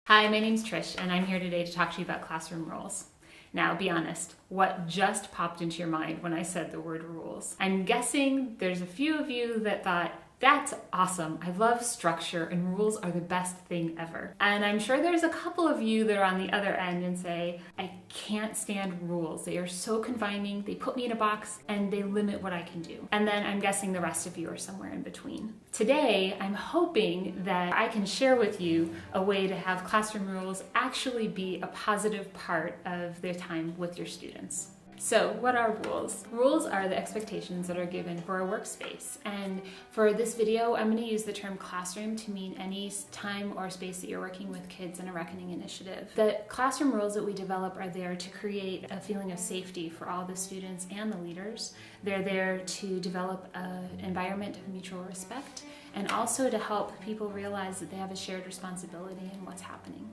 Hi, my name's Trish, and I'm here today to talk to you about classroom rules. Now, be honest, what just popped into your mind when I said the word rules? I'm guessing there's a few of you that thought, that's awesome. I love structure and rules are the best thing ever. And I'm sure there's a couple of you that are on the other end and say, I can't stand rules. They are so confining, they put me in a box, and they limit what I can do. And then I'm guessing the rest of you are somewhere in between. Today, I'm hoping that I can share with you a way to have classroom rules actually be a positive part of their time with your students. So, what are rules? Rules are the expectations that are given for a workspace. And for this video, I'm going to use the term classroom to mean any time or space that you're working with kids in a Reckoning initiative. The classroom rules that we develop are there to create a feeling of safety for all the students and the leaders. They're there to develop an environment of mutual respect and also to help people realize that they have a shared responsibility in what's happening.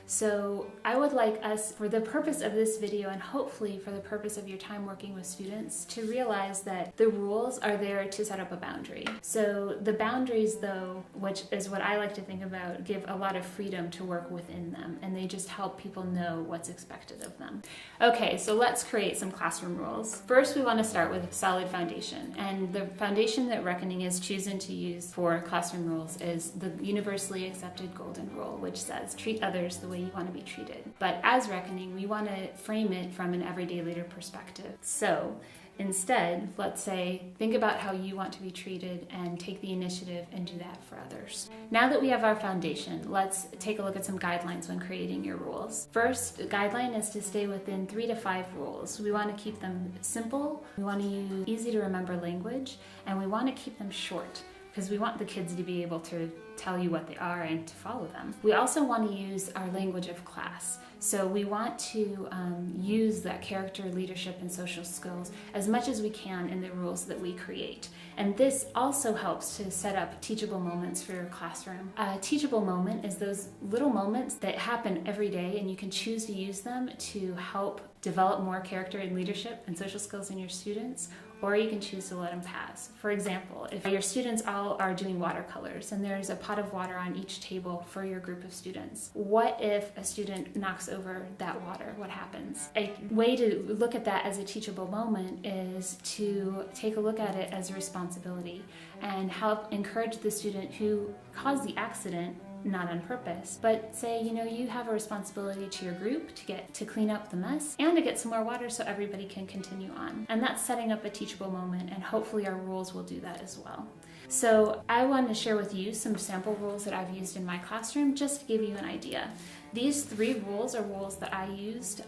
So I would like us, for the purpose of this video and hopefully for the purpose of your time working with students, to realize that the rules are there to set up a boundary. So the boundaries, though, which is what I like to think about, give a lot of freedom to work within them, and they just help people know what's expected of them. Okay, so let's create some classroom rules. First, we want to start with a solid foundation, and the foundation that Reckoning has chosen to use for classroom rules is the universally accepted golden rule, which says, treat others the way you want to be treated. But as Reckoning, we want to frame it from an everyday leader perspective. So instead, let's say, think about how you want to be treated and take the initiative and do that for others. Now that we have our foundation, let's take a look at some guidelines when creating your rules. First, the guideline is to stay within 3 to 5 rules. We want to keep them simple, we want to use easy to remember language, and we want to keep them short, because we want the kids to be able to tell you what they are and to follow them. We also want to use our language of class. So we want to use that character, leadership, and social skills as much as we can in the rules that we create. And this also helps to set up teachable moments for your classroom. A teachable moment is those little moments that happen every day, and you can choose to use them to help develop more character and leadership and social skills in your students, or you can choose to let them pass. For example, if your students all are doing watercolors and there's a pot of water on each table for your group of students, what if a student knocks over that water? What happens? A way to look at that as a teachable moment is to take a look at it as a responsibility and help encourage the student who caused the accident, not on purpose, but say, you have a responsibility to your group to clean up the mess and to get some more water so everybody can continue on. And that's setting up a teachable moment, and hopefully our rules will do that as well. So I want to share with you some sample rules that I've used in my classroom just to give you an idea. These 3 rules are rules that I used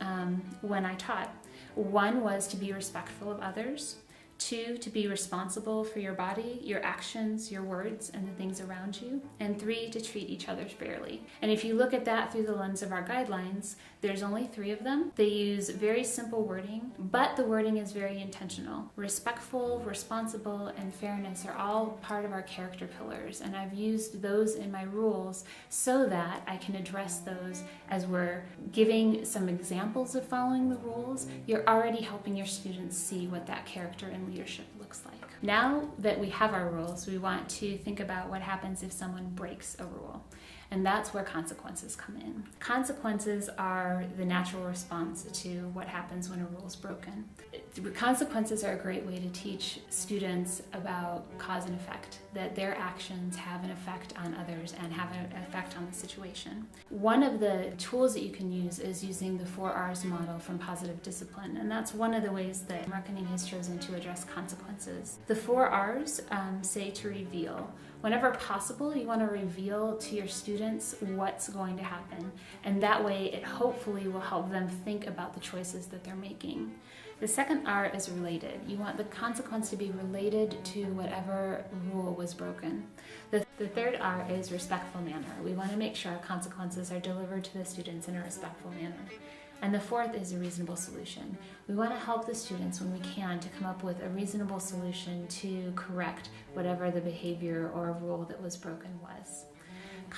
when I taught. 1 was to be respectful of others. 2, to be responsible for your body, your actions, your words, and the things around you. And 3, to treat each other fairly. And if you look at that through the lens of our guidelines, there's only 3 of them. They use very simple wording, but the wording is very intentional. Respectful, responsible, and fairness are all part of our character pillars, and I've used those in my rules so that I can address those as we're giving some examples of following the rules. You're already helping your students see what that character and leadership looks like. Now that we have our rules, we want to think about what happens if someone breaks a rule. And that's where consequences come in. Consequences are the natural response to what happens when a rule is broken. Consequences are a great way to teach students about cause and effect, that their actions have an effect on others and have an effect on the situation. One of the tools that you can use is using the 4 R's model from positive discipline, and that's one of the ways that Reckoning has chosen to address consequences. The 4 R's say to reveal. Whenever possible, you want to reveal to your students what's going to happen, and that way it hopefully will help them think about the choices that they're making. The second R is related. You want the consequence to be related to whatever rule was broken. The third R is respectful manner. We want to make sure our consequences are delivered to the students in a respectful manner. And the 4th is a reasonable solution. We want to help the students when we can to come up with a reasonable solution to correct whatever the behavior or rule that was broken was.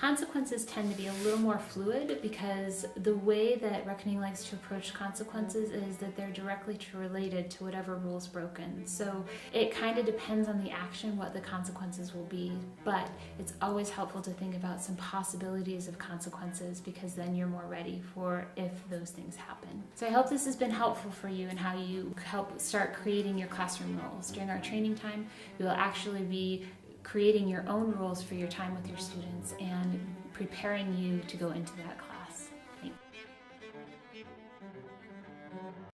Consequences tend to be a little more fluid because the way that Reckoning likes to approach consequences is that they're directly related to whatever rule's broken. So it kind of depends on the action what the consequences will be, but it's always helpful to think about some possibilities of consequences because then you're more ready for if those things happen. So I hope this has been helpful for you in how you help start creating your classroom rules. During our training time, we will actually be creating your own rules for your time with your students and preparing you to go into that class.